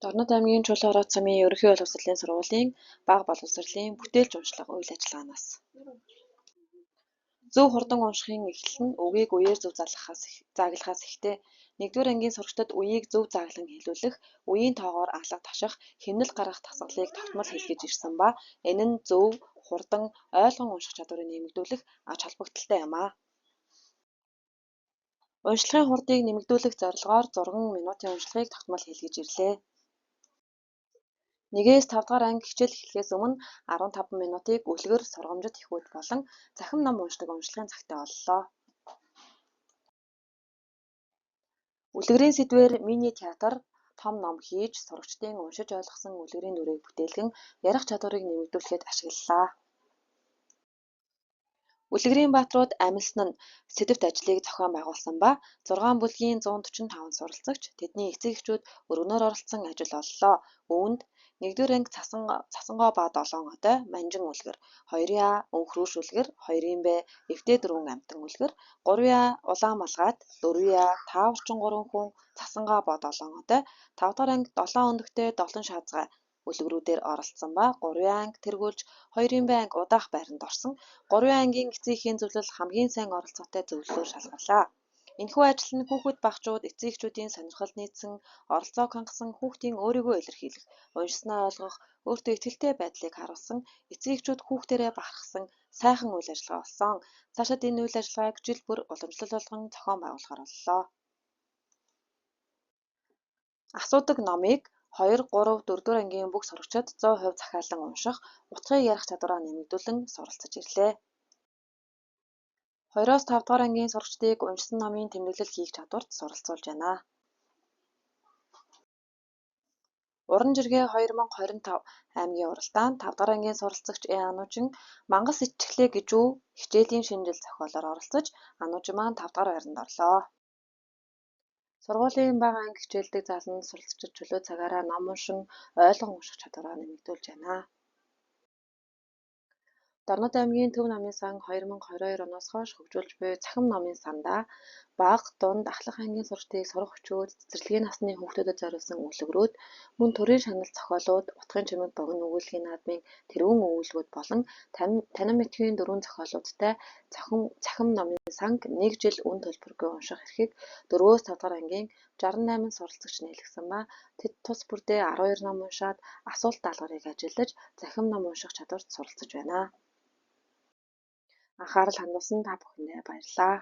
Дорнод аймгийн Чулуун ороод замын ерөнхий боловсролын сургуулийн бага боловсролын бүтээлч уншлага үйл ажиллагаанаас зөв хурдан уншихын эхлэл нь үгийг үеэр зөв зааглахаас ихтэй. Нэгдүгээр ангийн сурагчдад үеийг зөв зааглан хэлүүлэх, үеийн тоогоор алга таших, хэмнэл гаргах дасгалыг тогтмол хэлгэж ирсэн ба энэ нь зөв, хурдан, ойлгон унших чадварыг нэмэгдүүлэх ач холбогдолтой юм а. Уншлагын хурдыг нэмэгдүүлэх зорилгоор 6 минутын уншлагыг тогтмол хэлгэж ирлээ. 1-ээс 5 дахь анги хичээл эхлэхээс өмнө 15 минутыг үлгэр, сургамжит эхүүд болон цахим ном уншдаг уншлагын цагтаа оллоо. Үлгэрийн сэдвээр мини театр, том ном хийж, сурагчдын уншиж ойлгосон үлгэрийн дүрийг бүтээлгэн ярих чадварыг нэмэгдүүлэхэд ашиглалаа. Үлгэрийн бааtruуд амилсан нь сэдэвт ажлыг зохион байгуулсан ба 6 бүлгийн 145 суралцагч тэдний эцэг эхчүүд өргөнөөр оролцсон ажил оллоо. Үүнд 1-р анги Цасангоо ба Долоон хот Манжин үлгэр, 2-ын А Өнхрүүш үлгэр, 2-ын Б Эвдээ дөрвөн амтан үлгэр, 3-ын А Улаан малгайт, 4-ийн А Таа орчин 3 хүн Цасангоо ба Долоон хот, 5 дахь анги Долоон өндөгтэй Долон шаазгай үлгэрүүдээр оролцсон ба 3-ын анги тэргүүлж 2-ын Б анги удаах байранд орсон. 3-ын ангийн эцэгхийн зөвлөл хамгийн сайн оролцоотой зөвлөлөөр шалгарлаа. Энэхүү ажил нь хүүхэд багчууд эцэг эхчүүдийн сонирхол нийцсэн, оролцоог хангасан, хүүхдийн өөрийгөө илэрхийлэх, уншснаа ойлгох, өөртөө итгэлтэй байдлыг харуулсан, эцэг эхчүүд хүүхдээрээ бахархсан сайхан үйл ажиллагаа болсон. Цаашид энэ үйл ажиллагааг жил бүр уламжлал болгон зохион байгуулахаар боллоо. Асуудаг номыг 2, 3, 4-р ангийн бүх сурагчид 100% захиалан унших, утгыг ярих чадвараа нэмэгдүүлэн суралцаж ирлээ. 2-оос 5 дахь ангийн сурагчдыг уншсан номын тэмдэглэл хийх чадварт суралцуулж байна. Уран жиргээ 2025 аймгийн уралдаанд 5 дахь ангийн суралцагч Анужин Мангас ичхлээ гижүү хичээлийн шинжил зохиолоор оролцож, Анужин маань 5 дахь байранд орлоо. Сургуулийн бага анги хичээлдэг заланд суралцагчид чөлөө цагаараа ном уншин, ойлгон унших чадвараа нэмэгдүүлж байна. Дорнод аймгийн Төв намын сан 2022 оноос хойш хөгжүүлж буй цахим номын сандаа бага, дунд, ахлах ангийн сурагчдыг сурах өчөөд, цэцэрлэгийн насны хүүхдүүдэд зориулсан үлгэрүүд, мөн төрийн шагнал зохиолууд, утгын чимэг богино өгүүллийн наадмын тэргүүн өгүүлбэрүүд болон танин мэдхийн дөрвөн зохиолуудтай цахим номын санг 1 жил үн төлбөргүй унших эрхийг 4-өөс 5 дахь ангийн 68 суралцагч нийлгэсэн ба тэд тус бүрдээ 12 ном уншаад асуулт даалгаврыг ажиллаж, цахим ном унших чадварт суралцаж байна. Анхаарал хандуулсан та бүхэндээ баярлалаа.